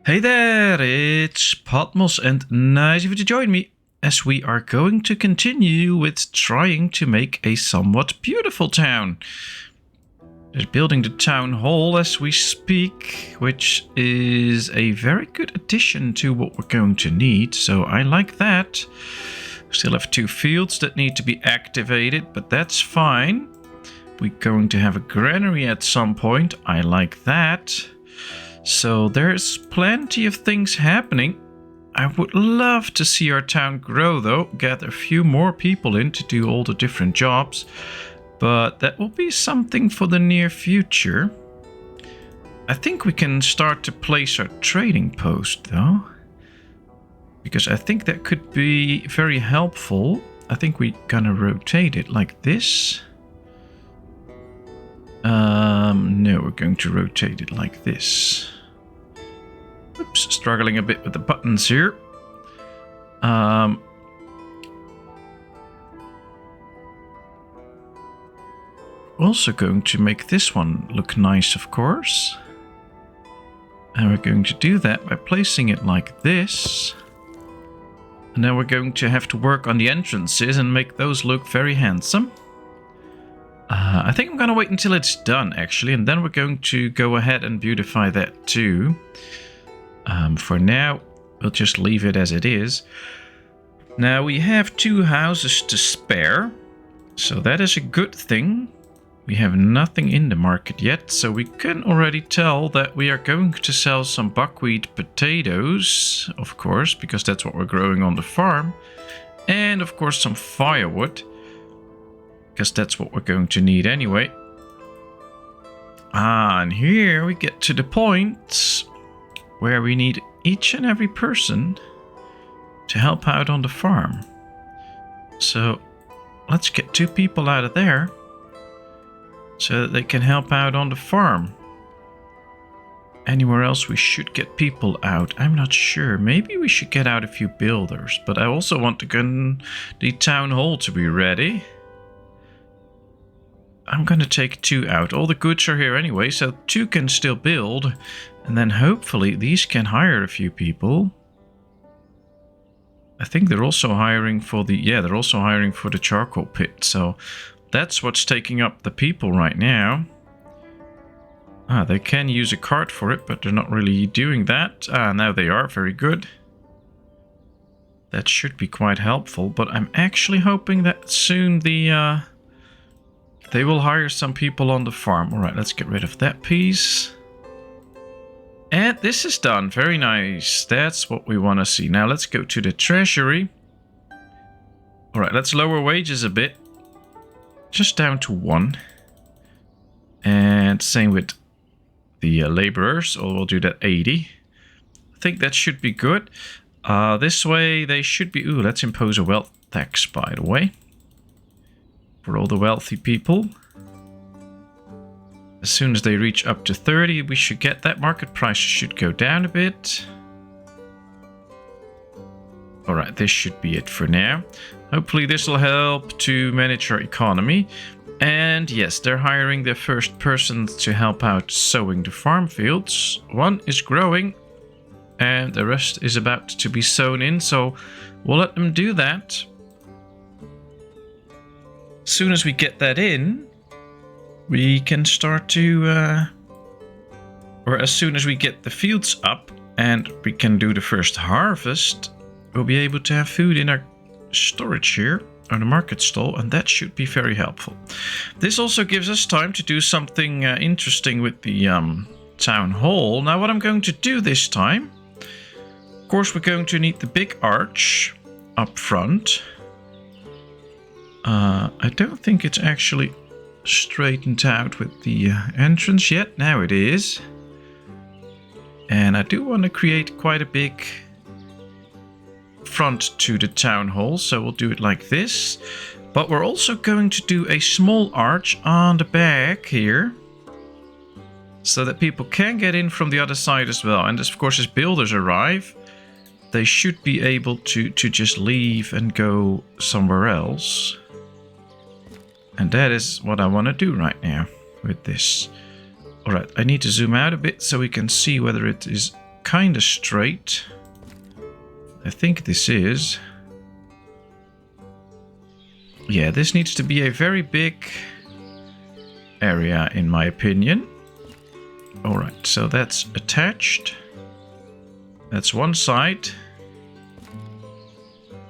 Hey there, it's Patmos and nice of you to join me as we are going to continue with trying to make a somewhat beautiful town. They're building the town hall as we speak, which is a very good addition to what we're going to need, so I like that. We still have 2 fields that need to be activated, but that's fine. We're going to have a granary at some point, I like that. So there's plenty of things happening. I would love to see our town grow though, get a few more people in to do all the different jobs. But that will be something for the near future. I think we can start to place our trading post though. Because I think that could be very helpful. I think we're gonna rotate it like this. No, we're going to rotate it like this. Oops, struggling a bit with the buttons here. Also going to make this one look nice, of course. And we're going to do that by placing it like this. And then we're going to have to work on the entrances and make those look very handsome. I think I'm going to wait until it's done, actually, and then we're going to go ahead and beautify that too. For now, we'll just leave it as it is. Now, we have 2 houses to spare, so that is a good thing. We have nothing in the market yet, so we can already tell that we are going to sell some buckwheat potatoes, of course, because that's what we're growing on the farm. And, of course, some firewood. Because that's what we're going to need anyway. And here we get to the point where we need each and every person to help out on the farm. So let's get 2 people out of there so that they can help out on the farm. Anywhere else we should get people out, I'm not sure. Maybe we should get out a few builders, but I also want the town hall to be ready. I'm going to take 2 out. All the goods are here anyway, so 2 can still build. And then hopefully these can hire a few people. I think they're also hiring for the... Yeah, they're also hiring for the charcoal pit. So that's what's taking up the people right now. They can use a cart for it, but they're not really doing that. Now they are. Very good. That should be quite helpful. But I'm actually hoping that soon they will hire some people on the farm. Alright, let's get rid of that piece. And this is done. Very nice. That's what we want to see. Now let's go to the treasury. Alright, let's lower wages a bit. Just down to 1. And same with the laborers. Or we'll do that 80. I think that should be good. This way they should be... Ooh, let's impose a wealth tax, by the way. For all the wealthy people. As soon as they reach up to 30, we should get that. Market price should go down a bit. Alright, this should be it for now. Hopefully this will help to manage our economy. And yes, they're hiring their first person to help out sowing the farm fields. 1 is growing and the rest is about to be sown in, so we'll let them do that. As soon as we get that in, we can start to, or as soon as we get the fields up and we can do the first harvest, we'll be able to have food in our storage here, or the market stall, and that should be very helpful. This also gives us time to do something interesting with the town hall. Now what I'm going to do this time, of course we're going to need the big arch up front. I don't think it's actually straightened out with the entrance yet. Now it is. And I do want to create quite a big front to the town hall, so we'll do it like this. But we're also going to do a small arch on the back here, so that people can get in from the other side as well. And of course, as builders arrive, they should be able to just leave and go somewhere else. And that is what I want to do right now with this. Alright, I need to zoom out a bit so we can see whether it is kind of straight. I think this is. Yeah, this needs to be a very big area in my opinion. Alright, so that's attached. That's one side.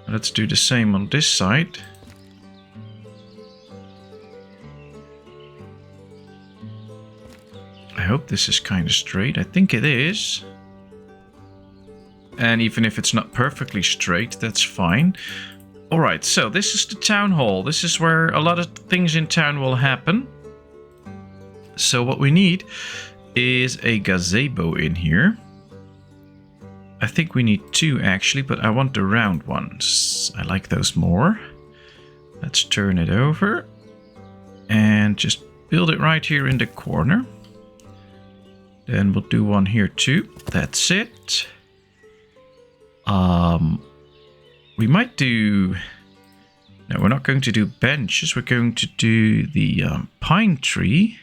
Let's do the same on this side. I hope this is kind of straight. I think it is. And even if it's not perfectly straight, that's fine. Alright, so this is the town hall. This is where a lot of things in town will happen. So what we need is a gazebo in here. I think we need 2 actually, but I want the round ones. I like those more. Let's turn it over. And just build it right here in the corner. Then we'll do one here too. That's it. We might do... No, we're not going to do benches. We're going to do the pine tree.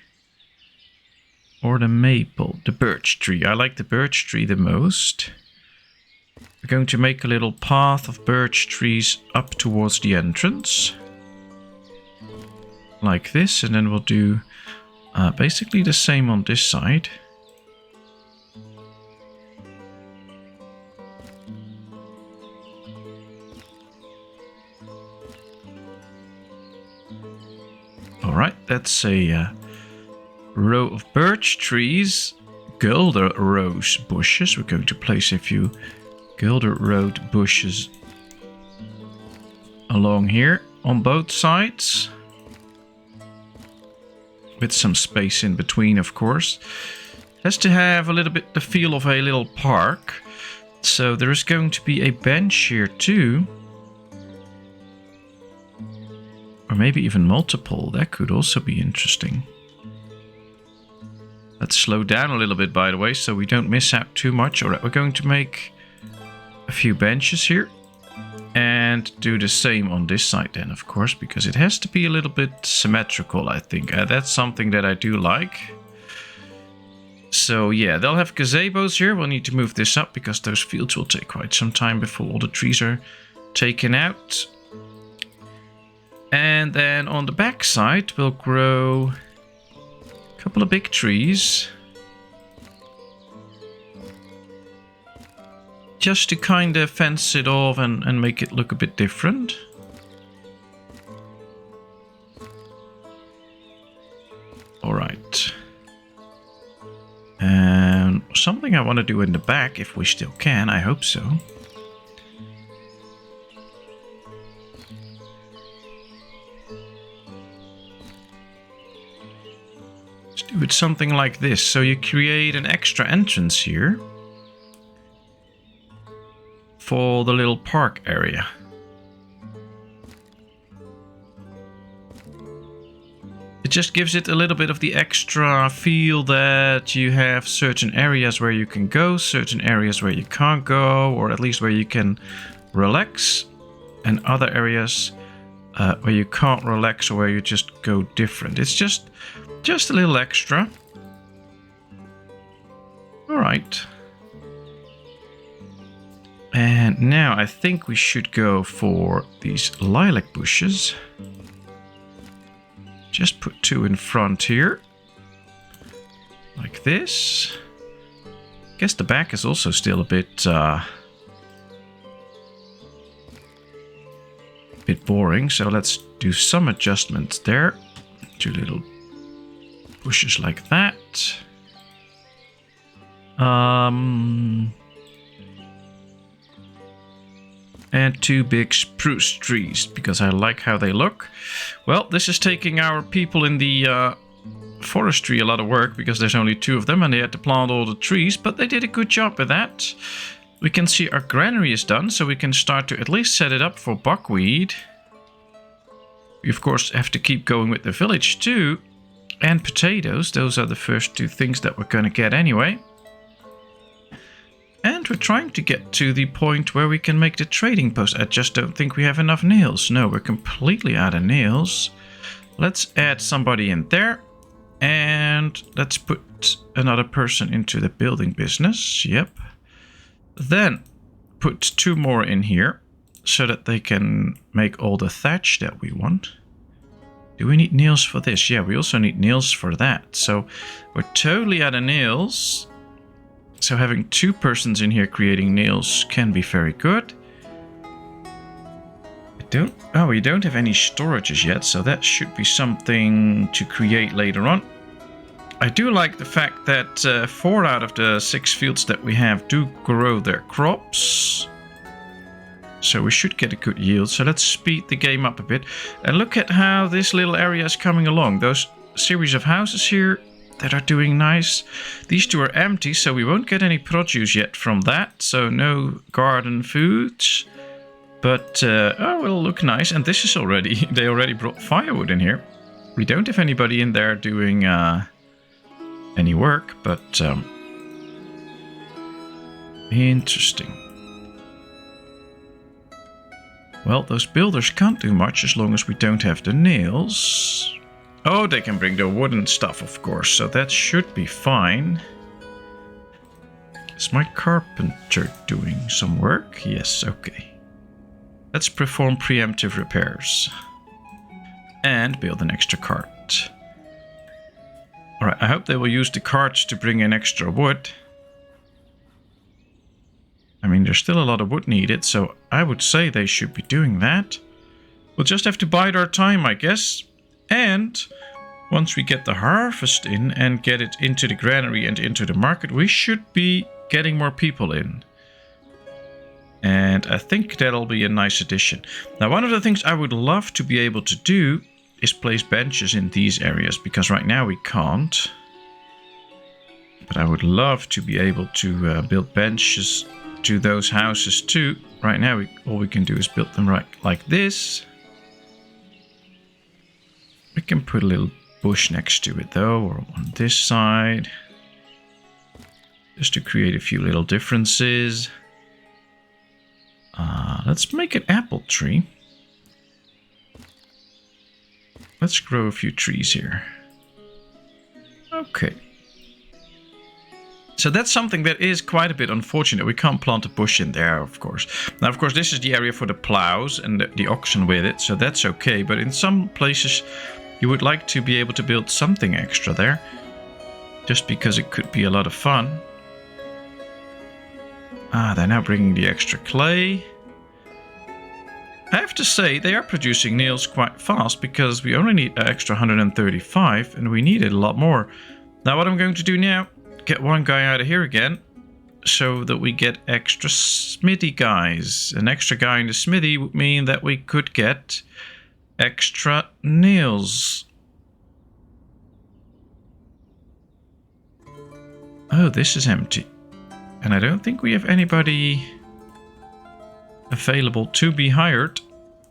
Or the maple. The birch tree. I like the birch tree the most. We're going to make a little path of birch trees up towards the entrance. Like this. And then we'll do basically the same on this side. Alright, that's a row of birch trees. Guelder rose bushes. We're going to place a few Guelder rose bushes along here on both sides. With some space in between, of course. Has to have a little bit the feel of a little park. So there is going to be a bench here too. Or maybe even multiple. That could also be interesting. Let's slow down a little bit, by the way, so we don't miss out too much. Alright, we're going to make a few benches here. And do the same on this side then, of course, because it has to be a little bit symmetrical, I think. That's something that I do like. So yeah, they'll have gazebos here. We'll need to move this up because those fields will take quite some time before all the trees are taken out. And then on the back side, we'll grow a couple of big trees. Just to kind of fence it off and make it look a bit different. Alright. And something I want to do in the back, if we still can, I hope so. Let's do it something like this. So you create an extra entrance here. For the little park area. It just gives it a little bit of the extra feel that you have certain areas where you can go, certain areas where you can't go, or at least where you can relax, and other areas where you can't relax or where you just go different. It's just a little extra. All right. And now I think we should go for these lilac bushes. Just put 2 in front here. Like this. I guess the back is also still a bit boring. So let's do some adjustments there. 2 little bushes like that. And 2 big spruce trees, because I like how they look. Well, this is taking our people in the forestry a lot of work, because there's only 2 of them and they had to plant all the trees, but they did a good job with that. We can see our granary is done, so we can start to at least set it up for buckwheat. We of course have to keep going with the village too. And potatoes, those are the first 2 things that we're going to get anyway. And we're trying to get to the point where we can make the trading post. I just don't think we have enough nails. No, we're completely out of nails. Let's add somebody in there. And let's put another person into the building business. Yep. Then put 2 more in here so that they can make all the thatch that we want. Do we need nails for this? Yeah, we also need nails for that. So we're totally out of nails. So having 2 persons in here creating nails can be very good. We don't have any storages yet, so that should be something to create later on. I do like the fact that 4 out of the 6 fields that we have do grow their crops. So we should get a good yield. So let's speed the game up a bit. And look at how this little area is coming along. Those series of houses here that are doing nice. These 2 are empty, so we won't get any produce yet from that. So no garden foods. But, will look nice. And this is already, they already brought firewood in here. We don't have anybody in there doing any work, but interesting. Well, those builders can't do much as long as we don't have the nails. Oh, they can bring the wooden stuff, of course, so that should be fine. Is my carpenter doing some work? Yes, okay. Let's perform preemptive repairs. And build an extra cart. Alright, I hope they will use the carts to bring in extra wood. I mean, there's still a lot of wood needed, so I would say they should be doing that. We'll just have to bide our time, I guess. And once we get the harvest in and get it into the granary and into the market, we should be getting more people in. And I think that'll be a nice addition. Now, one of the things I would love to be able to do is place benches in these areas, because right now we can't. But I would love to be able to build benches to those houses too. Right now, all we can do is build them right like this. We can put a little bush next to it though, or on this side. Just to create a few little differences. Let's make an apple tree. Let's grow a few trees here. Okay. So that's something that is quite a bit unfortunate. We can't plant a bush in there, of course. Now, of course, this is the area for the plows and the oxen with it, so that's okay. But in some places, you would like to be able to build something extra there. Just because it could be a lot of fun. They're now bringing the extra clay. I have to say, they are producing nails quite fast, because we only need an extra 135 and we needed a lot more. Now what I'm going to do now, get one guy out of here again, so that we get extra smithy guys. An extra guy in the smithy would mean that we could get extra nails. Oh, this is empty. And I don't think we have anybody available to be hired.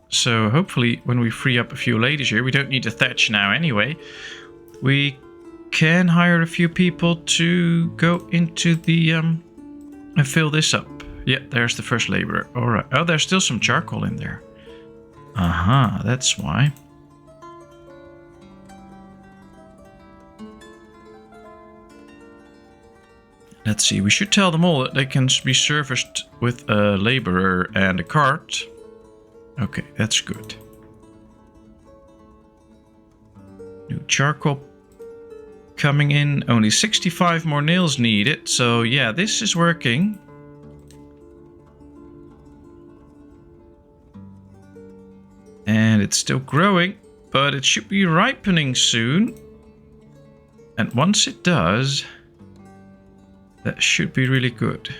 So hopefully when we free up a few ladies here, we don't need to thatch now anyway. We can hire a few people to go into the and fill this up. Yeah, there's the first laborer. All right. Oh, there's still some charcoal in there. Aha, that's why. Let's see, we should tell them all that they can be serviced with a laborer and a cart. Okay, that's good. New charcoal coming in. Only 65 more nails needed. So yeah, this is working. And it's still growing, but it should be ripening soon. And once it does, that should be really good.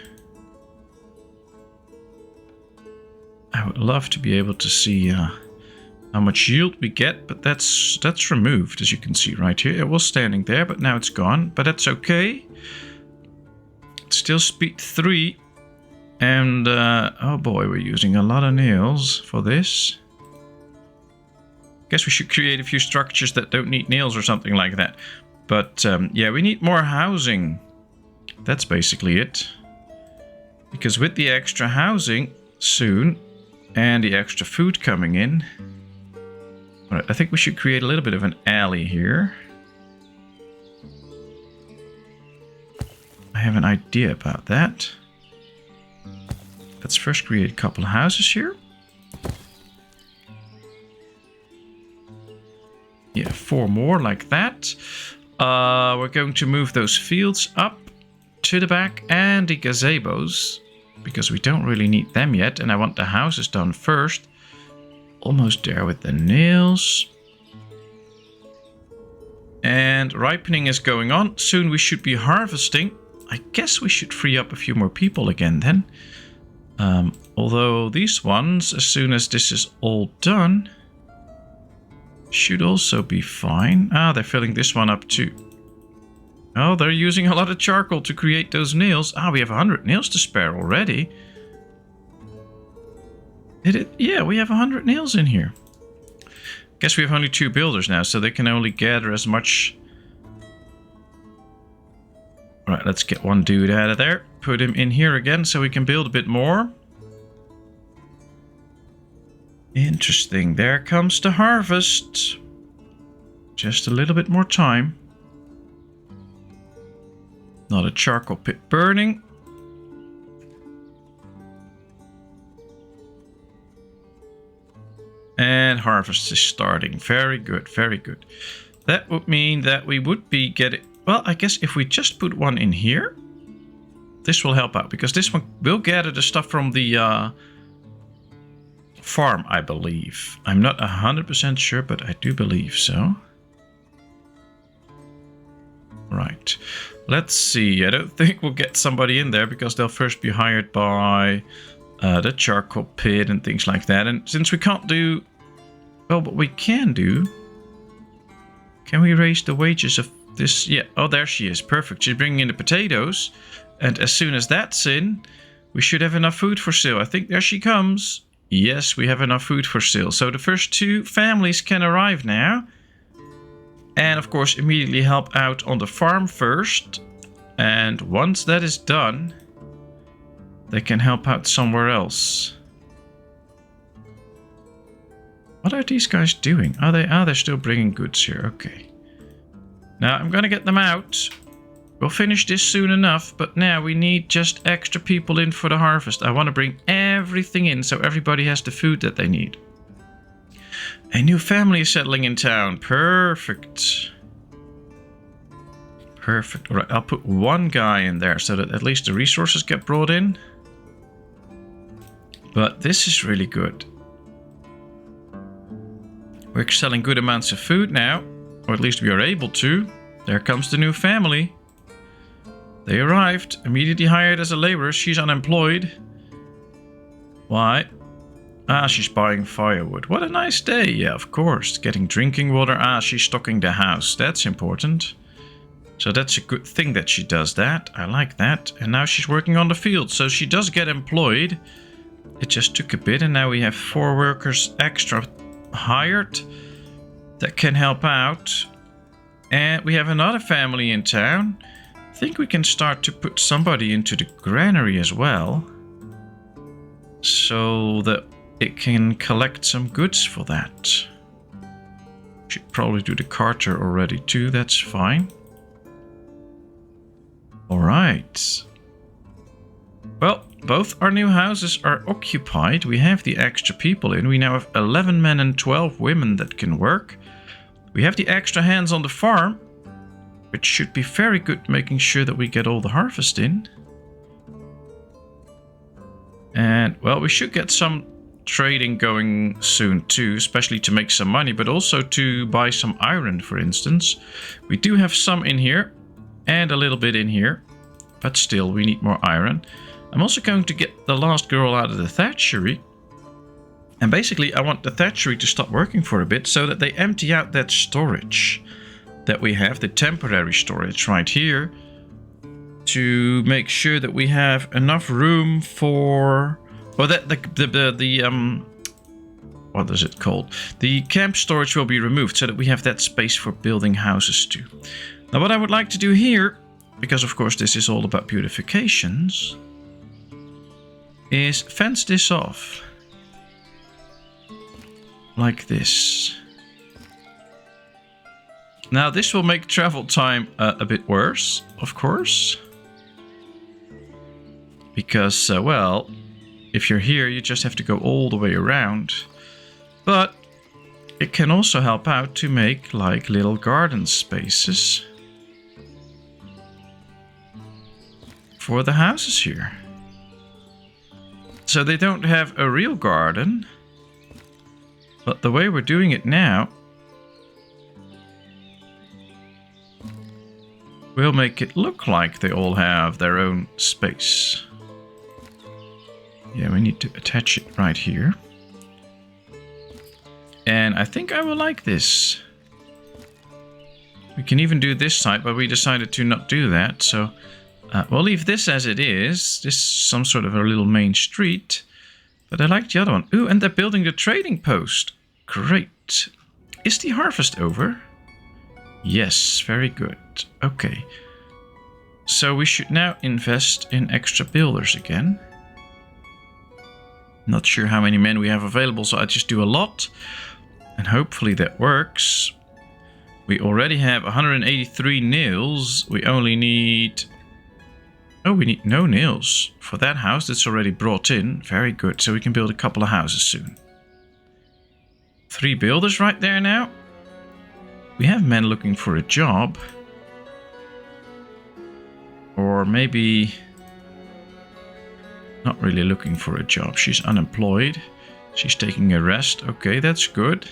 I would love to be able to see how much yield we get, but that's removed, as you can see right here. It was standing there, but now it's gone. But that's okay. It's still speed 3. And, oh boy, we're using a lot of nails for this. Guess we should create a few structures that don't need nails or something like that. But, yeah, we need more housing. That's basically it. Because with the extra housing soon and the extra food coming in, I think we should create a little bit of an alley here. I have an idea about that. let's first create a couple of houses here. Yeah, 4 more like that. We're going to move those fields up to the back and the gazebos, because we don't really need them yet. And I want the houses done first. Almost there with the nails. And ripening is going on. Soon we should be harvesting. I guess we should free up a few more people again then. Although these ones, as soon as this is all done, should also be fine. Ah, they're filling this one up too. Oh, they're using a lot of charcoal to create those nails. Ah, we have 100 nails to spare already. Did it? Yeah, we have 100 nails in here. Guess we have only 2 builders now, so they can only gather as much. Alright, let's get one dude out of there. Put him in here again so we can build a bit more. Interesting. There comes the harvest. Just a little bit more time. Not a charcoal pit burning. And harvest is starting. Very good, very good. That would mean that we would be getting... Well, I guess if we just put one in here, this will help out. Because this one will gather the stuff from the farm, I believe. I'm not 100% sure, but I do believe so. Right. Let's see. I don't think we'll get somebody in there because they'll first be hired by... the charcoal pit and things like that. And since we can't do... Well, what we can do... Can we raise the wages of this? Yeah. Oh, there she is. Perfect. She's bringing in the potatoes. And as soon as that's in, we should have enough food for sale. I think there she comes. Yes, we have enough food for sale. So the first 2 families can arrive now. And of course, immediately help out on the farm first. And once that is done... They can help out somewhere else. What are these guys doing? Are they? Ah, they're still bringing goods here. Okay. Now I'm gonna get them out. We'll finish this soon enough, but now we need just extra people in for the harvest. I want to bring everything in so everybody has the food that they need. A new family is settling in town. Perfect. Perfect. All right, I'll put 1 guy in there so that at least the resources get brought in. But this is really good. We're selling good amounts of food now. Or at least we are able to. There comes the new family. They arrived. Immediately hired as a laborer. She's unemployed. Why? Ah, she's buying firewood. What a nice day. Yeah, of course. Getting drinking water. Ah, she's stocking the house. That's important. So that's a good thing that she does that. I like that. And now she's working on the field. So she does get employed. It just took a bit. And now we have 4 workers extra hired that can help out. And we have another family in town. I think we can start to put somebody into the granary as well. So that it can collect some goods for that. Should probably do the carter already too. That's fine. Alright. Well, both our new houses are occupied. We have the extra people in. We now have 11 men and 12 women that can work. We have the extra hands on the farm, which should be very good, making sure that we get all the harvest in. And, well, we should get some trading going soon too, especially to make some money, but also to buy some iron, for instance. We do have some in here and a little bit in here, but still we need more iron. I'm also going to get the last girl out of the thatchery. And basically I want the thatchery to stop working for a bit so that they empty out that storage that we have, the temporary storage right here, to make sure that we have enough room for, or that the what is it called? The camp storage will be removed so that we have that space for building houses too. Now what I would like to do here, because of course this is all about beautifications, is fence this off. Like this. Now this will make travel time a bit worse, of course. Because, well, if you're here, you just have to go all the way around. But it can also help out to make like little garden spaces for the houses here. So they don't have a real garden, but the way we're doing it now will make it look like they all have their own space. Yeah, we need to attach it right here. And I think I will like this. We can even do this side, but we decided to not do that. So we'll leave this as it is. This is some sort of a little main street. But I like the other one. Ooh, and they're building the trading post. Great. Is the harvest over? Yes, very good. Okay. So we should now invest in extra builders again. Not sure how many men we have available, so I just do a lot. And hopefully that works. We already have 183 nails. We only need... Oh, we need no nails for that house that's already brought in. Very good. So we can build a couple of houses soon. 3 builders right there now. We have men looking for a job. Or maybe... not really looking for a job. She's unemployed. She's taking a rest. Okay, that's good.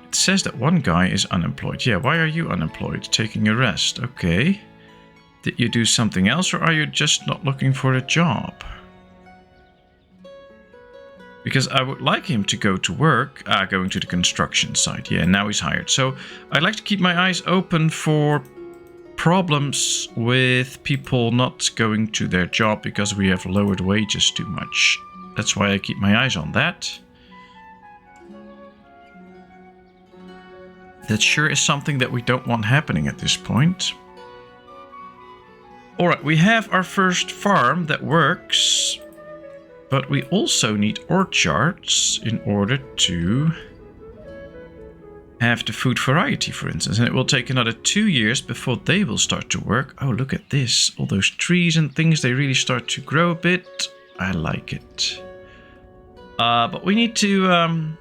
It says that one guy is unemployed. Yeah, why are you unemployed? Taking a rest. Okay. Did you do something else, or are you just not looking for a job? Because I would like him to go to work. Going to the construction site. Yeah, now he's hired. So I'd like to keep my eyes open for problems with people not going to their job because we have lowered wages too much. That's why I keep my eyes on that. That sure is something that we don't want happening at this point. Alright, we have our first farm that works, but we also need orchards in order to have the food variety, for instance, and it will take another 2 years before they will start to work. Oh, look at this. All those trees and things, they really start to grow a bit. I like it. But we need to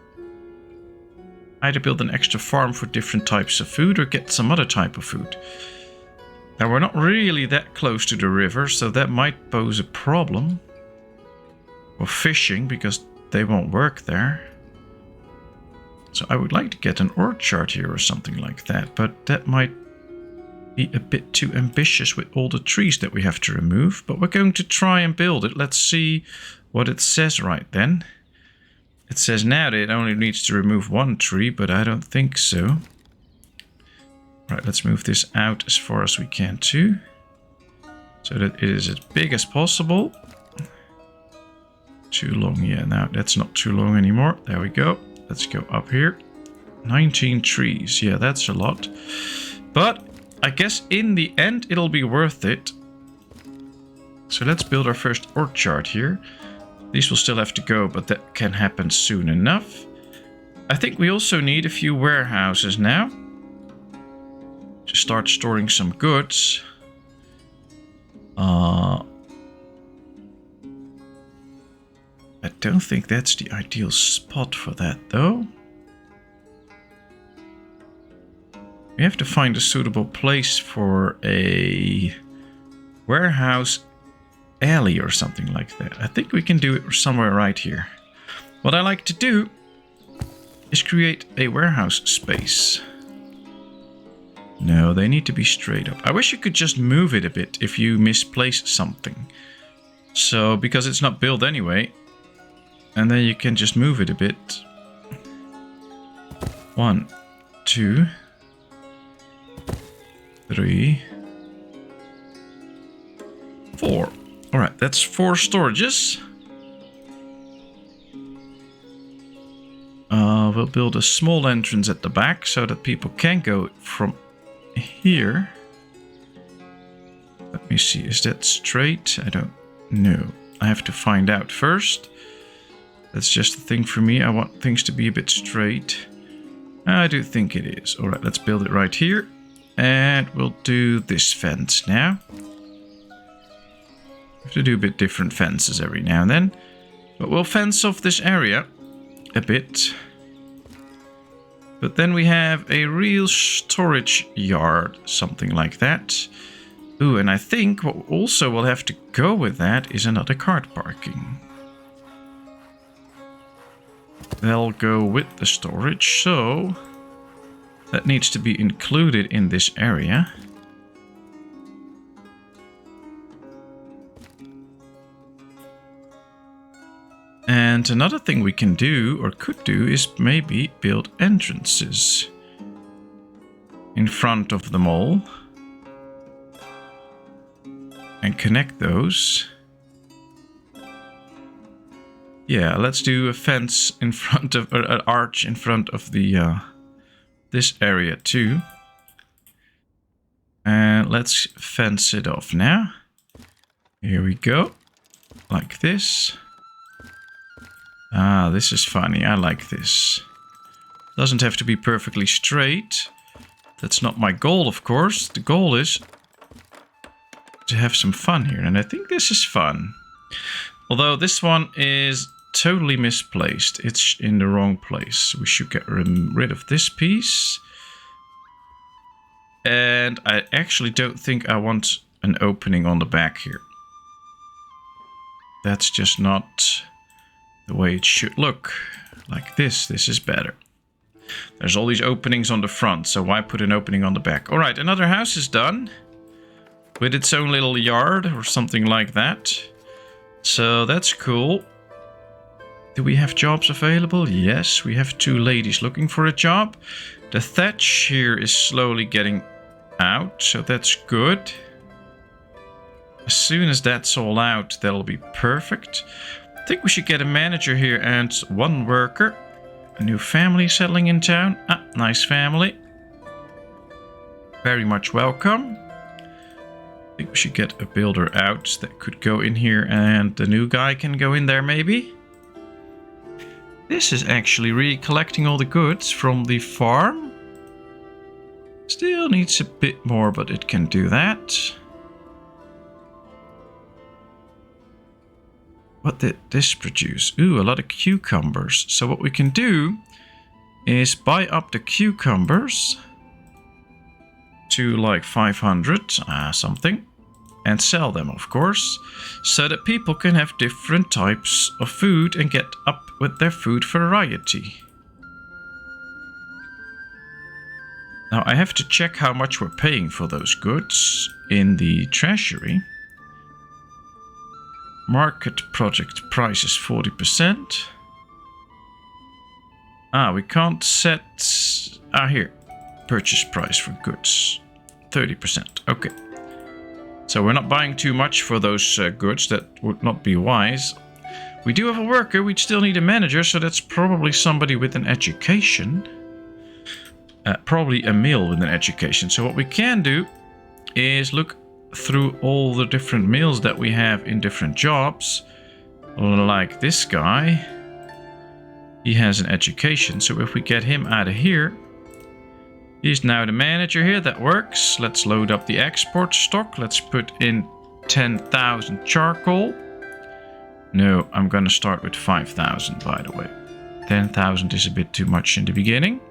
either build an extra farm for different types of food or get some other type of food. Now, we're not really that close to the river, so that might pose a problem. Or fishing, because they won't work there. So I would like to get an orchard here or something like that, but that might be a bit too ambitious with all the trees that we have to remove. But we're going to try and build it. Let's see what it says right then. It says now that it only needs to remove 1 tree, but I don't think so. Right, let's move this out as far as we can too, so that it is as big as possible. Too long, yeah, now that's not too long anymore. There we go. Let's go up here. 19 trees. Yeah, that's a lot. But I guess in the end, it'll be worth it. So let's build our first orchard here. These will still have to go, but that can happen soon enough. I think we also need a few warehouses now to start storing some goods. I don't think that's the ideal spot for that, though. We have to find a suitable place for a warehouse alley or something like that. I think we can do it somewhere right here. What I like to do is create a warehouse space. No, they need to be straight up. I wish you could just move it a bit if you misplace something. So, because it's not built anyway. And then you can just move it a bit. 1, 2, 3, 4. Alright, that's 4 storages. We'll build a small entrance at the back so that people can go from here. Let me see, is that straight? I don't know. I have to find out first. That's just the thing for me. I want things to be a bit straight. I do think it is. Alright, let's build it right here. And we'll do this fence now. Have to do a bit different fences every now and then. But we'll fence off this area a bit. But then we have a real storage yard, something like that. Ooh, and I think what also will have to go with that is another cart parking. They'll go with the storage, so that needs to be included in this area. And another thing we can do, or could do, is maybe build entrances in front of them all. And connect those. Yeah, let's do a fence in front of, or an arch in front of the this area too. And let's fence it off now. Here we go. Like this. Ah, this is funny. I like this. Doesn't have to be perfectly straight. That's not my goal, of course. The goal is to have some fun here, and I think this is fun. Although this one is totally misplaced. It's in the wrong place. We should get rid of this piece. And I actually don't think I want an opening on the back here. That's just not the way it should look. Like this. This is better. There's all these openings on the front, so why put an opening on the back? Alright, another house is done. With its own little yard or something like that. So that's cool. Do we have jobs available? Yes, we have 2 ladies looking for a job. The thatch here is slowly getting out, so that's good. As soon as that's all out, that'll be perfect. I think we should get a manager here and 1 worker. A new family settling in town. Ah, nice family. Very much welcome. I think we should get a builder out that could go in here, and the new guy can go in there maybe. This is actually really collecting all the goods from the farm. Still needs a bit more, but it can do that. What did this produce? Ooh, a lot of cucumbers. So what we can do is buy up the cucumbers to like 500 something, and sell them, of course, so that people can have different types of food and get up with their food variety. Now I have to check how much we're paying for those goods in the treasury. Market project price is 40%. Ah, we can't set... Ah, here. Purchase price for goods. 30%. Okay. So we're not buying too much for those goods. That would not be wise. We do have a worker. We'd still need a manager. So that's probably somebody with an education. Probably a male with an education. So what we can do is look through all the different males that we have in different jobs. Like this guy. He has an education. So if we get him out of here... He's now the manager here. That works. Let's load up the export stock. Let's put in 10,000 charcoal. No, I'm going to start with 5,000, by the way. 10,000 is a bit too much in the beginning.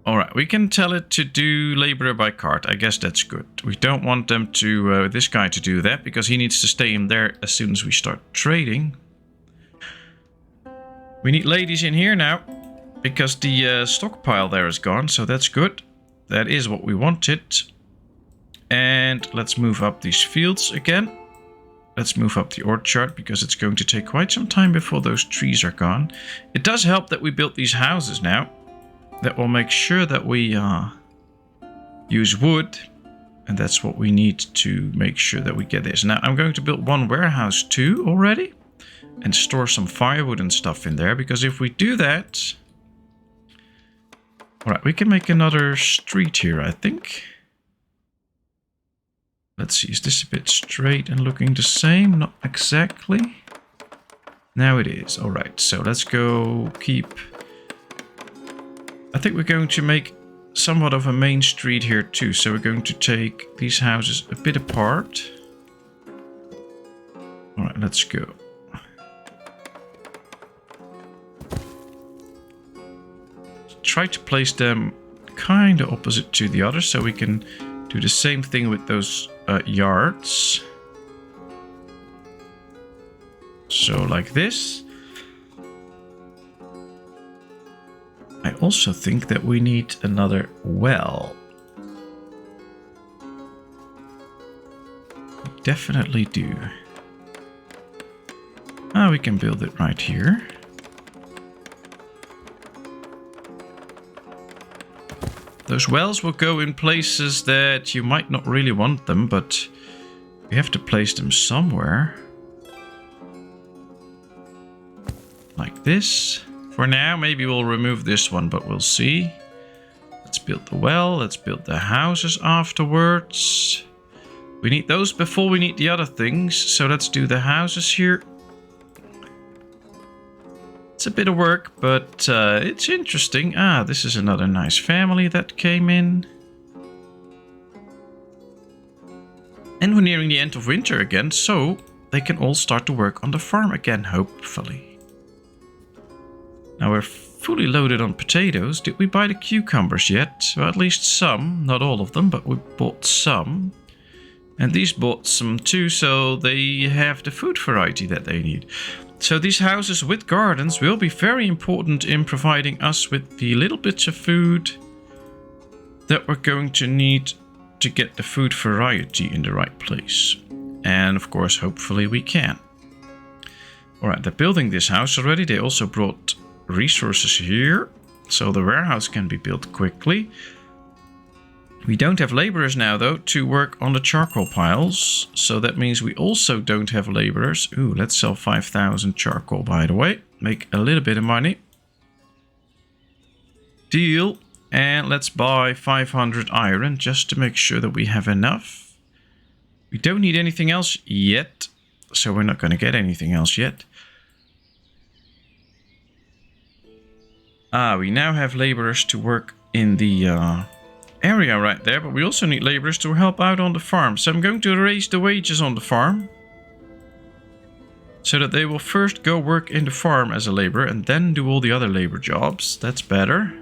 Alright, we can tell it to do laborer by cart. I guess that's good. We don't want them to, this guy to do that, because he needs to stay in there as soon as we start trading. We need ladies in here now. Because the stockpile there is gone, so that's good. That is what we wanted. And let's move up these fields again. Let's move up the orchard, because it's going to take quite some time before those trees are gone. It does help that we built these houses now. That will make sure that we use wood. And that's what we need to make sure that we get this. Now I'm going to build 1 warehouse too already. And store some firewood and stuff in there. Because if we do that... Alright, we can make another street here, I think. Let's see, is this a bit straight and looking the same? Not exactly. Now it is. Alright, so let's go keep... I think we're going to make somewhat of a main street here too. So we're going to take these houses a bit apart. All right, let's go. Try to place them kind of opposite to the others so we can do the same thing with those yards. So like this. I also think that we need another well. We definitely do. We can build it right here. Those wells will go in places that you might not really want them, but we have to place them somewhere. Like this. For now, maybe we'll remove this one, but we'll see. Let's build the well. Let's build the houses afterwards. We need those before we need the other things. So let's do the houses here. It's a bit of work, but it's interesting. This is another nice family that came in. And we're nearing the end of winter again, so they can all start to work on the farm again, hopefully. Now we're fully loaded on potatoes. Did we buy the cucumbers yet? Well, at least some. Not all of them, but we bought some. And these bought some too, so they have the food variety that they need. So these houses with gardens will be very important in providing us with the little bits of food that we're going to need to get the food variety in the right place. And of course, hopefully we can. Alright, they're building this house already. They also brought resources here, so the warehouse can be built quickly. We don't have laborers now though to work on the charcoal piles, so that means we also don't have laborers. Ooh, let's sell 5,000 charcoal, by the way, make a little bit of money. Deal. And let's buy 500 iron just to make sure that we have enough. We don't need anything else yet, so we're not going to get anything else yet. We now have laborers to work in the area right there, but we also need laborers to help out on the farm. So I'm going to raise the wages on the farm so that they will first go work in the farm as a laborer and then do all the other labor jobs. That's better.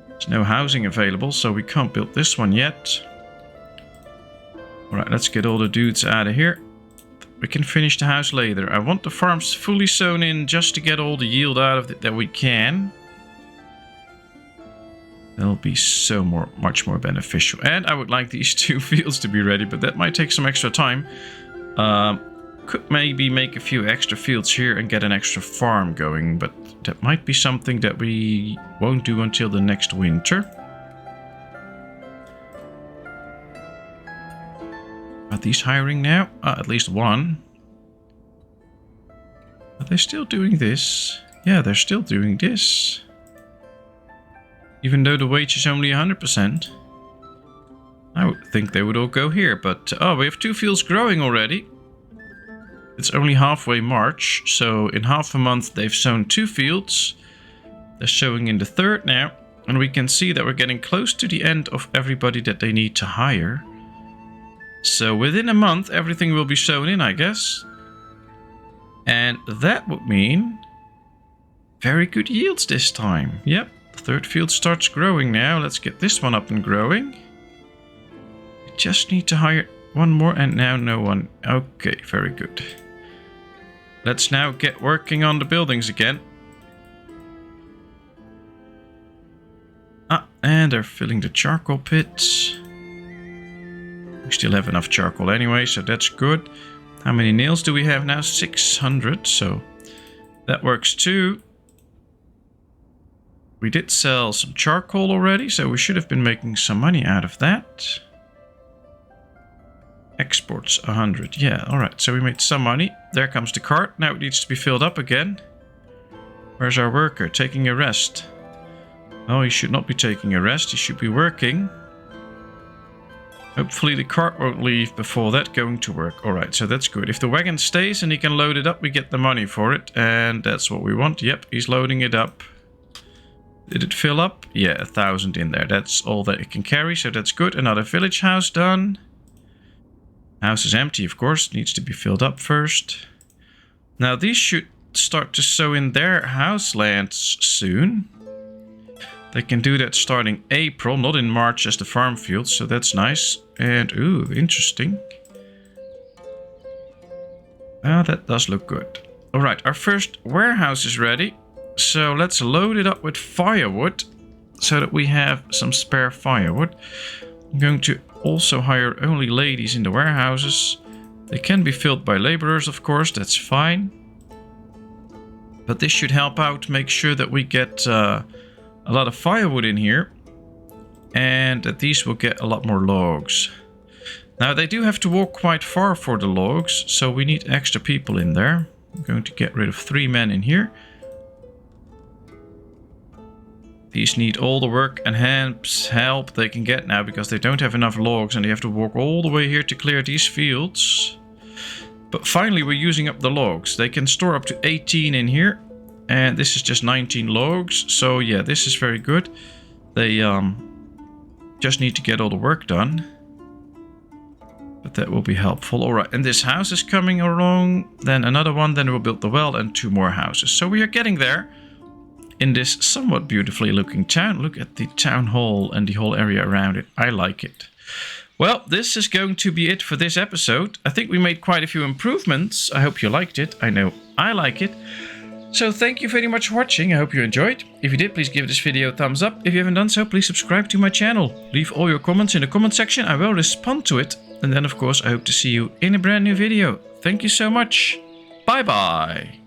There's no housing available, so we can't build this one yet. Alright, let's get all the dudes out of here. We can finish the house later. I want the farms fully sown in just to get all the yield out of it that we can. That'll be so much more beneficial. And I would like these 2 fields to be ready, but that might take some extra time. Could maybe make a few extra fields here and get an extra farm going, but that might be something that we won't do until the next winter. Are these hiring now? At least one. Are they still doing this? Yeah, they're still doing this. Even though the wage is only 100%. I would think they would all go here, but... oh, we have 2 fields growing already. It's only halfway March, so in half a month they've sown 2 fields. They're showing in the 3rd now. And we can see that we're getting close to the end of everybody that they need to hire. So within a month, everything will be sown in, I guess. And that would mean very good yields this time. Yep, the 3rd field starts growing now. Let's get this one up and growing. We just need to hire one more and now no one. Okay, very good. Let's now get working on the buildings again. And they're filling the charcoal pits. We still have enough charcoal anyway, so that's good. How many nails do we have now? 600, so that works too. We did sell some charcoal already, so we should have been making some money out of that. Exports 100, yeah, alright, so we made some money. There comes the cart, now it needs to be filled up again. Where's our worker? Taking a rest. Oh, he should not be taking a rest, he should be working. Hopefully the cart won't leave before that going to work. Alright, so that's good. If the wagon stays and he can load it up, we get the money for it. And that's what we want. Yep, he's loading it up. Did it fill up? Yeah, 1,000 in there. That's all that it can carry, so that's good. Another village house done. House is empty, of course. Needs to be filled up first. Now, these should start to sow in their house lands soon. They can do that starting April, not in March as the farm fields, so that's nice. And, ooh, interesting. Ah, that does look good. Alright, our first warehouse is ready. So let's load it up with firewood, so that we have some spare firewood. I'm going to also hire only ladies in the warehouses. They can be filled by laborers, of course, that's fine. But this should help out, make sure that we get a lot of firewood in here. And that these will get a lot more logs. Now, they do have to walk quite far for the logs, so we need extra people in there. I'm going to get rid of 3 men in here. These need all the work and help they can get now, because they don't have enough logs and they have to walk all the way here to clear these fields. But finally we're using up the logs. They can store up to 18 in here, and this is just 19 logs. So yeah, this is very good. They just need to get all the work done. But that will be helpful. Alright, and this house is coming along. Then another one, then we'll build the well and 2 more houses. So we are getting there. In this somewhat beautifully looking town. Look at the town hall and the whole area around it. I like it. Well, this is going to be it for this episode. I think we made quite a few improvements. I hope you liked it. I know I like it. So thank you very much for watching. I hope you enjoyed. If you did, please give this video a thumbs up. If you haven't done so, please subscribe to my channel. Leave all your comments in the comment section. I will respond to it. And then, of course, I hope to see you in a brand new video. Thank you so much. Bye bye.